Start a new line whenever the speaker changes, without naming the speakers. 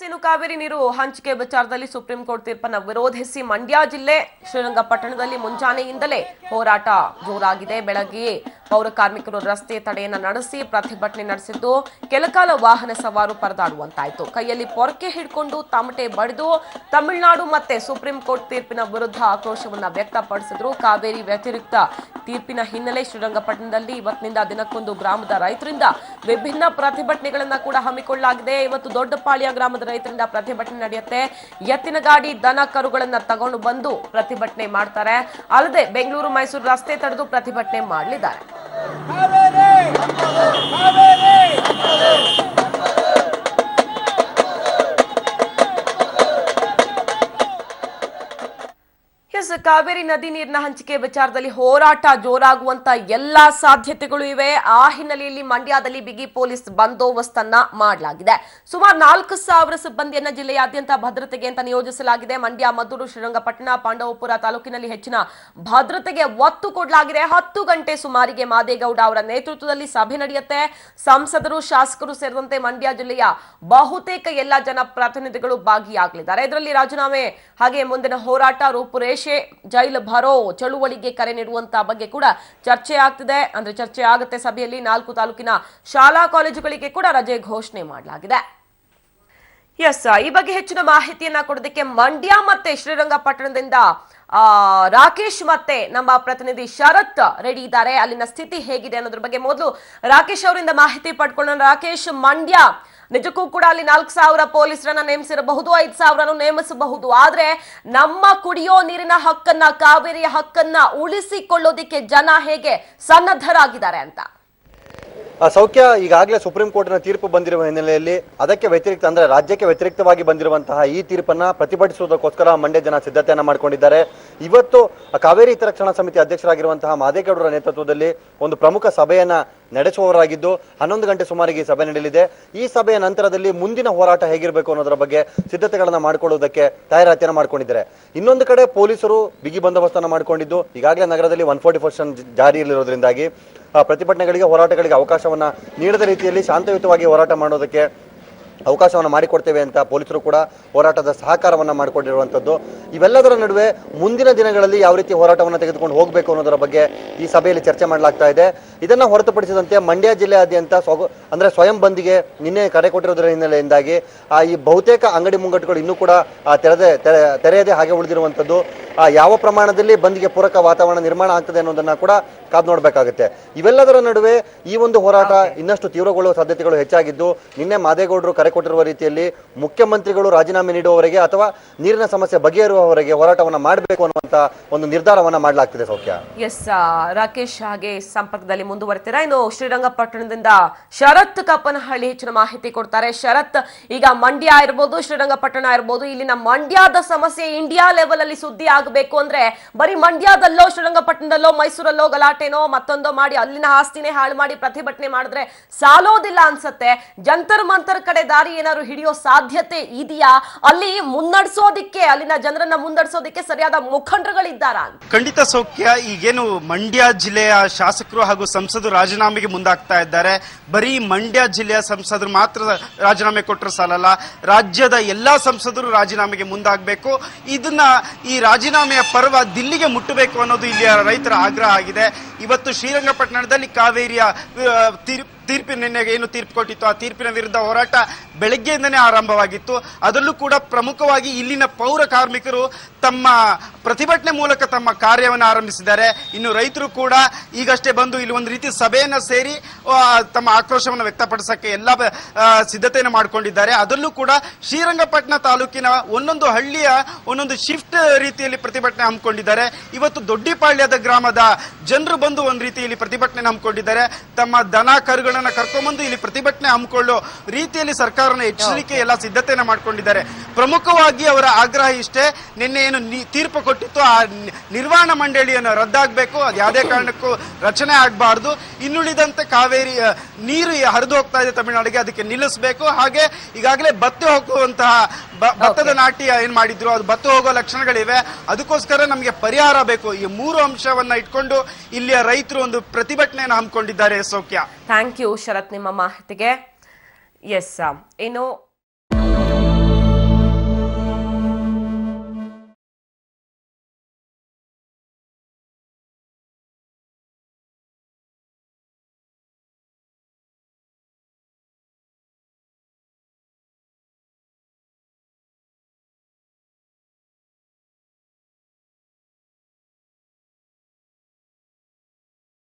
ಇನ್ನು ಕಾವೇರಿ ನೀರು ಹಂಚಿಕೆ ವಿಚಾರದಲ್ಲಿ ಸುಪ್ರೀಂ ಕೋರ್ಟ್ ತೀರ್ಪನ್ನು ವಿರೋಧಿಸಿ ಮಂಡ್ಯ ಜಿಲ್ಲೆ ಶ್ರೀರಂಗಪಟ್ಟಣದಲ್ಲಿ ಮುಂಜಾನೆಯಿಂದಲೇ ಹೋರಾಟ ಜೋರಾಗಿದೆ. ಬೆಳಗ್ಗೆ ಪೌರ ಕಾರ್ಮಿಕರು ರಸ್ತೆ ತಡೆಯನ್ನ ನಡೆಸಿ ಪ್ರತಿಭಟನೆ ನಡೆಸಿದ್ದು ಕೆಲಕಾಲ ವಾಹನ ಸವಾರು ಪರದಾಡುವಂತಾಯಿತು. ಕೈಯಲ್ಲಿ ಪೊರಕೆ ಹಿಡ್ಕೊಂಡು ತಮಟೆ ಬಡಿದು ತಮಿಳುನಾಡು ಮತ್ತೆ ಸುಪ್ರೀಂ ಕೋರ್ಟ್ ತೀರ್ಪಿನ ವಿರುದ್ಧ ಆಕ್ರೋಶವನ್ನ ವ್ಯಕ್ತಪಡಿಸಿದ್ರು. ಕಾವೇರಿ ವ್ಯತಿರಿಕ್ತ ತೀರ್ಪಿನ ಹಿನ್ನೆಲೆ ಶ್ರೀರಂಗಪಟ್ಟಣದಲ್ಲಿ ಇವತ್ತಿನಿಂದ ದಿನಕ್ಕೊಂದು ಗ್ರಾಮದ ರೈತರಿಂದ ವಿಭಿನ್ನ ಪ್ರತಿಭಟನೆಗಳನ್ನ ಕೂಡ ಹಮ್ಮಿಕೊಳ್ಳಲಾಗಿದೆ. ಇವತ್ತು ದೊಡ್ಡಪಾಳ್ಯ ಗ್ರಾಮದ ರೈತರಿಂದ ಪ್ರತಿಭಟನೆ ನಡೆಯುತ್ತೆ. ಎತ್ತಿನ ಗಾಡಿ ದನ ಕರುಗಳನ್ನ ತಗೊಂಡು ಬಂದು ಪ್ರತಿಭಟನೆ ಮಾಡ್ತಾರೆ. ಅಲ್ಲದೆ ಬೆಂಗಳೂರು ಮೈಸೂರು ರಸ್ತೆ ತಡೆದು ಪ್ರತಿಭಟನೆ ಮಾಡಲಿದ್ದಾರೆ. ಕಾವೇರಿ ನದಿ ನೀರಿನ ಹಂಚಿಕೆ ವಿಚಾರದಲ್ಲಿ ಹೋರಾಟ ಜೋರಾಗುವಂತ ಎಲ್ಲಾ ಸಾಧ್ಯತೆಗಳು ಇವೆ. ಆ ಹಿನ್ನೆಲೆಯಲ್ಲಿ ಮಂಡ್ಯದಲ್ಲಿ ಬಿಗಿ ಪೊಲೀಸ್ ಬಂದೋಬಸ್ತನ್ನ ಮಾಡಲಾಗಿದೆ. ಸುಮಾರು 4,000 ಸಿಬ್ಬಂದಿಯನ್ನ ಜಿಲ್ಲೆಯಾದ್ಯಂತ ಭದ್ರತೆಗೆ ಅಂತ ನಿಯೋಜಿಸಲಾಗಿದೆ. ಮಂಡ್ಯ, ಮದ್ದೂರು, ಶ್ರೀರಂಗಪಟ್ಟಣ, ಪಾಂಡವಪುರ ತಾಲೂಕಿನಲ್ಲಿ ಹೆಚ್ಚಿನ ಭದ್ರತೆಗೆ ಒತ್ತು ಕೊಡಲಾಗಿದೆ. 10 ಗಂಟೆ ಸುಮಾರಿಗೆ ಮಾದೇಗೌಡ ಅವರ ನೇತೃತ್ವದಲ್ಲಿ ಸಭೆ ನಡೆಯುತ್ತೆ. ಸಂಸದರು, ಶಾಸಕರು ಸೇರಿದಂತೆ ಮಂಡ್ಯ ಜಿಲ್ಲೆಯ ಬಹುತೇಕ ಎಲ್ಲ ಜನಪ್ರತಿನಿಧಿಗಳು ಭಾಗಿಯಾಗಲಿದ್ದಾರೆ. ಇದರಲ್ಲಿ ರಾಜೀನಾಮೆ ಹಾಗೆ ಮುಂದಿನ ಹೋರಾಟ ರೂಪುರೇಷೆ, ಜೈಲ್ ಭರೋ ಚಳುವಳಿಗೆ ಕರೆ ನೀಡುವಂತ ಬಗ್ಗೆ ಕೂಡ ಚರ್ಚೆ ಆಗ್ತಿದೆ. ಅಂದ್ರೆ ಚರ್ಚೆ ಆಗುತ್ತೆ ಸಭೆಯಲ್ಲಿ. 4 ತಾಲೂಕಿನ ಶಾಲಾ ಕಾಲೇಜುಗಳಿಗೆ ಕೂಡ ರಜೆ ಘೋಷಣೆ ಮಾಡಲಾಗಿದೆ. ಈ ಬಗ್ಗೆ ಹೆಚ್ಚಿನ ಮಾಹಿತಿಯನ್ನ ಕೊಡೋದಕ್ಕೆ ಮಂಡ್ಯ ಮತ್ತೆ ಶ್ರೀರಂಗಪಟ್ಟಣದಿಂದ ರಾಕೇಶ್ ಮತ್ತೆ ನಮ್ಮ ಪ್ರತಿನಿಧಿ ಶರತ್ ರೆಡಿ ಇದ್ದಾರೆ. ಅಲ್ಲಿನ ಸ್ಥಿತಿ ಹೇಗಿದೆ ಅನ್ನೋದ್ರ ಬಗ್ಗೆ ಮೊದಲು ರಾಕೇಶ್ ಅವರಿಂದ ಮಾಹಿತಿ ಪಡ್ಕೊಳ್ಳೋಣ. ರಾಕೇಶ್, ಮಂಡ್ಯ ನಿಜಕ್ಕೂ ಕೂಡ ಅಲ್ಲಿ 4,000 ಪೊಲೀಸರನ್ನ ನೇಮಿಸಿರಬಹುದು, 5,000 ನೇಮಿಸಬಹುದು. ಆದ್ರೆ ನಮ್ಮ ಕುಡಿಯೋ ನೀರಿನ ಹಕ್ಕನ್ನ, ಕಾವೇರಿಯ ಹಕ್ಕನ್ನ ಉಳಿಸಿಕೊಳ್ಳೋದಿಕ್ಕೆ ಜನ ಹೇಗೆ ಸನ್ನದ್ಧರಾಗಿದ್ದಾರೆ ಅಂತ?
ಸೌಖ್ಯ, ಈಗಾಗಲೇ ಸುಪ್ರೀಂ ಕೋರ್ಟ್ನ ತೀರ್ಪು ಬಂದಿರುವ ಹಿನ್ನೆಲೆಯಲ್ಲಿ ಅದಕ್ಕೆ ವ್ಯತಿರಿಕ್ತ ಅಂದ್ರೆ ರಾಜ್ಯಕ್ಕೆ ವ್ಯತಿರಿಕ್ತವಾಗಿ ಬಂದಿರುವಂತಹ ಈ ತೀರ್ಪನ್ನ ಪ್ರತಿಭಟಿಸುವುದಕ್ಕೋಸ್ಕರ ಮಂಡ್ಯ ಜನ ಸಿದ್ಧತೆಯನ್ನ ಮಾಡಿಕೊಂಡಿದ್ದಾರೆ. ಇವತ್ತು ಕಾವೇರಿ ಹಿತರಕ್ಷಣಾ ಸಮಿತಿ ಅಧ್ಯಕ್ಷರಾಗಿರುವಂತಹ ಮಾದೇಗೌಡರ ನೇತೃತ್ವದಲ್ಲಿ ಒಂದು ಪ್ರಮುಖ ಸಭೆಯನ್ನ ನಡೆಸುವವರಾಗಿದ್ದು 11 ಗಂಟೆ ಸುಮಾರಿಗೆ ಈ ಸಭೆ ನಡೆಯಲಿದೆ. ಈ ಸಭೆಯ ನಂತರದಲ್ಲಿ ಮುಂದಿನ ಹೋರಾಟ ಹೇಗಿರಬೇಕು ಅನ್ನೋದರ ಬಗ್ಗೆ ಸಿದ್ಧತೆಗಳನ್ನ ಮಾಡಿಕೊಳ್ಳುವುದಕ್ಕೆ ತಯಾರಾತಿಯನ್ನು ಮಾಡಿಕೊಂಡಿದ್ದಾರೆ. ಇನ್ನೊಂದು ಕಡೆ ಪೊಲೀಸರು ಬಿಗಿ ಬಂದೋಬಸ್ತನ್ನು ಮಾಡಿಕೊಂಡಿದ್ದು ಈಗಾಗಲೇ ನಗರದಲ್ಲಿ 144 ಜಾರಿಯಲ್ಲಿರೋದ್ರಿಂದಾಗಿ ಪ್ರತಿಭಟನೆಗಳಿಗೆ, ಹೋರಾಟಗಳಿಗೆ ಅವಕಾಶವನ್ನ ನೀಡದ ರೀತಿಯಲ್ಲಿ ಶಾಂತಯುತವಾಗಿ ಹೋರಾಟ ಮಾಡೋದಕ್ಕೆ ಅವಕಾಶವನ್ನು ಮಾಡಿಕೊಡ್ತೇವೆ ಅಂತ ಪೊಲೀಸರು ಕೂಡ ಹೋರಾಟದ ಸಹಕಾರವನ್ನು ಮಾಡಿಕೊಂಡಿರುವಂಥದ್ದು. ಇವೆಲ್ಲದರ ನಡುವೆ ಮುಂದಿನ ದಿನಗಳಲ್ಲಿ ಯಾವ ರೀತಿ ಹೋರಾಟವನ್ನು ತೆಗೆದುಕೊಂಡು ಹೋಗಬೇಕು ಅನ್ನೋದರ ಬಗ್ಗೆ ಈ ಸಭೆಯಲ್ಲಿ ಚರ್ಚೆ ಮಾಡಲಾಗ್ತಾ ಇದೆ. ಇದನ್ನು ಹೊರತುಪಡಿಸಿದಂತೆ ಮಂಡ್ಯ ಜಿಲ್ಲೆಯಾದ್ಯಂತ ಅಂದ್ರೆ ಸ್ವಯಂ ಬಂದಿಗೆ ನಿನ್ನೆ ಕರೆ ಕೊಟ್ಟಿರೋದರ ಹಿನ್ನೆಲೆಯಿಂದಾಗಿ ಈ ಬಹುತೇಕ ಅಂಗಡಿ ಮುಂಗಟ್ಟುಗಳು ಇನ್ನೂ ಕೂಡ ತೆರೆಯದೆ ಹಾಗೆ ಉಳಿದಿರುವಂಥದ್ದು. ಯಾವ ಪ್ರಮಾಣದಲ್ಲಿ ಬಂದಿಗೆ ಪೂರಕ ವಾತಾವರಣ ನಿರ್ಮಾಣ ಆಗ್ತದೆ ಅನ್ನೋದನ್ನ ಕೂಡ ಕಾದು ನೋಡಬೇಕಾಗುತ್ತೆ. ಇವೆಲ್ಲದರ ನಡುವೆ ಈ ಒಂದು ಹೋರಾಟ ಇನ್ನಷ್ಟು ತೀವ್ರಗೊಳ್ಳುವ ಸಾಧ್ಯತೆಗಳು ಹೆಚ್ಚಾಗಿದ್ದು, ನಿನ್ನೆ ಮಾದೇಗೌಡರು ಕರೆ ಕೊಟ್ಟಿರುವ ರೀತಿಯಲ್ಲಿ ಮುಖ್ಯಮಂತ್ರಿಗಳು ರಾಜೀನಾಮೆ ನೀಡುವವರೆಗೆ ಅಥವಾ ನೀರಿನ ಸಮಸ್ಯೆ ಬಗೆಹರುವವರೆಗೆ ಹೋರಾಟವನ್ನ ಮಾಡಬೇಕು ಅನ್ನುವಂತ ಒಂದು ನಿರ್ಧಾರವನ್ನ ಮಾಡಲಾಗ್ತಿದೆ. ಸೌಖ್ಯ,
ರಾಕೇಶ್ ಹಾಗೆ ಸಂಪರ್ಕದಲ್ಲಿ ಮುಂದುವರೆತೀರಾ. ಇನ್ನು ಶ್ರೀರಂಗಪಟ್ಟಣದಿಂದ ಶರತ್ ಕಪ್ಪನಹಳ್ಳಿ ಹೆಚ್ಚಿನ ಮಾಹಿತಿ ಕೊಡ್ತಾರೆ. ಶರತ್, ಈಗ ಮಂಡ್ಯ ಇರ್ಬೋದು, ಶ್ರೀರಂಗಪಟ್ಟಣ ಇರ್ಬೋದು, ಇಲ್ಲಿನ ಮಂಡ್ಯದ ಸಮಸ್ಯೆ ಇಂಡಿಯಾ ಲೆವೆಲ್ ಅಲ್ಲಿ ಸುದ್ದಿ ಆಗಬೇಕು ಅಂದ್ರೆ ಬರೀ ಮಂಡ್ಯದಲ್ಲೋ, ಶ್ರೀರಂಗಪಟ್ಟಣದಲ್ಲೋ, ಮೈಸೂರಲ್ಲೋ ಗಲಾಟೆನೋ ಮತ್ತೊಂದೋ ಮಾಡಿ ಅಲ್ಲಿನ ಆಸ್ತಿನೇ ಹಾಳು ಮಾಡಿ ಪ್ರತಿಭಟನೆ ಮಾಡಿದ್ರೆ ಸಾಲೋದಿಲ್ಲ ಅನ್ಸತ್ತೆ. ಜಂತರ್ ಮಂತರ್ ಕಡೆ ದಾರಿ ಏನಾದ್ರು ಹಿಡಿಯೋ ಸಾಧ್ಯತೆ ಇದೆಯಾ? ಅಲ್ಲಿ ಮುನ್ನಡೆಸೋದಿಕ್ಕೆ, ಅಲ್ಲಿನ ಜನರನ್ನ ಮುನ್ನಡೆಸೋದಿಕ್ಕೆ ಸರಿಯಾದ ಮುಖಂಡರುಗಳಿದ್ದಾರಾ?
ಖಂಡಿತ ಸೌಖ್ಯ. ಈಗೇನು ಮಂಡ್ಯ ಜಿಲ್ಲೆಯ ಶಾಸಕರು ಹಾಗೂ ಸಂಸದರು ರಾಜೀನಾಮೆಗೆ ಮುಂದಾಗ್ತಾ ಇದ್ದಾರೆ. ಬರೀ ಮಂಡ್ಯ ಜಿಲ್ಲೆಯ ಸಂಸದರು ಮಾತ್ರ ರಾಜೀನಾಮೆ ಕೊಟ್ಟರು ಸಾಲಲ್ಲ, ರಾಜ್ಯದ ಎಲ್ಲಾ ಸಂಸದರು ರಾಜೀನಾಮೆಗೆ ಮುಂದಾಗಬೇಕು. ಈ ರಾಜೀನಾಮೆಯ ಪರ್ವ ದಿಲ್ಲಿಗೆ ಮುಟ್ಟಬೇಕು ಅನ್ನೋದು ಇಲ್ಲಿಯ ರೈತರ ಆಗ್ರಹ ಆಗಿದೆ. ಇವತ್ತು ಶ್ರೀರಂಗಪಟ್ಟಣದಲ್ಲಿ ಕಾವೇರಿಯ ನಿನ್ನೆ ಏನು ತೀರ್ಪು ಕೊಟ್ಟಿತ್ತು, ಆ ತೀರ್ಪಿನ ವಿರುದ್ಧ ಹೋರಾಟ ಬೆಳಗ್ಗೆಯಿಂದನೇ ಆರಂಭವಾಗಿತ್ತು. ಅದರಲ್ಲೂ ಕೂಡ ಪ್ರಮುಖವಾಗಿ ಇಲ್ಲಿನ ಪೌರ ಕಾರ್ಮಿಕರು ತಮ್ಮ ಪ್ರತಿಭಟನೆ ಮೂಲಕ ತಮ್ಮ ಕಾರ್ಯವನ್ನು ಆರಂಭಿಸಿದ್ದಾರೆ. ಇನ್ನು ರೈತರು ಕೂಡ ಈಗಷ್ಟೇ ಬಂದು ಇಲ್ಲಿ ಒಂದು ರೀತಿ ಸಭೆಯನ್ನ ಸೇರಿ ತಮ್ಮ ಆಕ್ರೋಶವನ್ನು ವ್ಯಕ್ತಪಡಿಸಕ್ಕೆ ಎಲ್ಲ ಸಿದ್ಧತೆಯನ್ನು ಮಾಡಿಕೊಂಡಿದ್ದಾರೆ. ಅದರಲ್ಲೂ ಕೂಡ ಶ್ರೀರಂಗಪಟ್ಟಣ ತಾಲೂಕಿನ ಒಂದೊಂದು ಹಳ್ಳಿಯ ಒಂದೊಂದು ಶಿಫ್ಟ್ ರೀತಿಯಲ್ಲಿ ಪ್ರತಿಭಟನೆ ಹಮ್ಮಿಕೊಂಡಿದ್ದಾರೆ. ಇವತ್ತು ದೊಡ್ಡಪಾಳ್ಯದ ಗ್ರಾಮದ ಜನರು ಬಂದು ಒಂದು ರೀತಿಯಲ್ಲಿ ಪ್ರತಿಭಟನೆ ಹಮ್ಮಿಕೊಂಡಿದ್ದಾರೆ. ತಮ್ಮ ದನ ಕರುಗಳ ಕರ್ಕೊಂಡ್ಬಂದು ಇಲ್ಲಿ ಪ್ರತಿಭಟನೆ ಹಮ್ಮಿಕೊಳ್ಳೋ ರೀತಿಯಲ್ಲಿ ಸರ್ಕಾರನ ಎಚ್ಚರಿಕೆ ಎಲ್ಲ ಸಿದ್ಧತೆಯನ್ನ ಮಾಡ್ಕೊಂಡಿದ್ದಾರೆ. ಪ್ರಮುಖವಾಗಿ ಅವರ ಆಗ್ರಹ ಇಷ್ಟೇ, ನಿನ್ನೆ ಏನು ತೀರ್ಪು ಕೊಟ್ಟಿತ್ತು ಆ ನಿರ್ವಹಣಾ ಮಂಡಳಿಯನ್ನು ರದ್ದಾಗಬೇಕು, ಅದು ಯಾವುದೇ ಕಾರಣಕ್ಕೂ ರಚನೆ ಆಗಬಾರ್ದು. ಇನ್ನುಳಿದಂತೆ ಕಾವೇರಿ ನೀರು ಹರಿದು ಹೋಗ್ತಾ ಇದೆ ತಮಿಳುನಾಡಿಗೆ, ಅದಕ್ಕೆ ನಿಲ್ಲಿಸಬೇಕು. ಹಾಗೆ ಈಗಾಗಲೇ ಬತ್ತಿ ಹೋಗುವಂತಹ ಭತ್ತದ ನಾಟಿ ಏನ್ ಮಾಡಿದ್ರು ಅದು ಬತ್ತು ಹೋಗೋ ಲಕ್ಷಣಗಳಿವೆ. ಅದಕ್ಕೋಸ್ಕರ ನಮಗೆ ಪರಿಹಾರ ಬೇಕು. ಈ 3 ಅಂಶವನ್ನ ಇಟ್ಕೊಂಡು ಇಲ್ಲಿಯ ರೈತರು ಒಂದು ಪ್ರತಿಭಟನೆಯನ್ನು ಹಮ್ಮಿಕೊಂಡಿದ್ದಾರೆ. ಸೌಖ್ಯ,
ಥ್ಯಾಂಕ್ ಯು ಶರತ್ ನಿಮ್ಮ ಮಾಹಿತಿಗೆ. ಇನ್ನು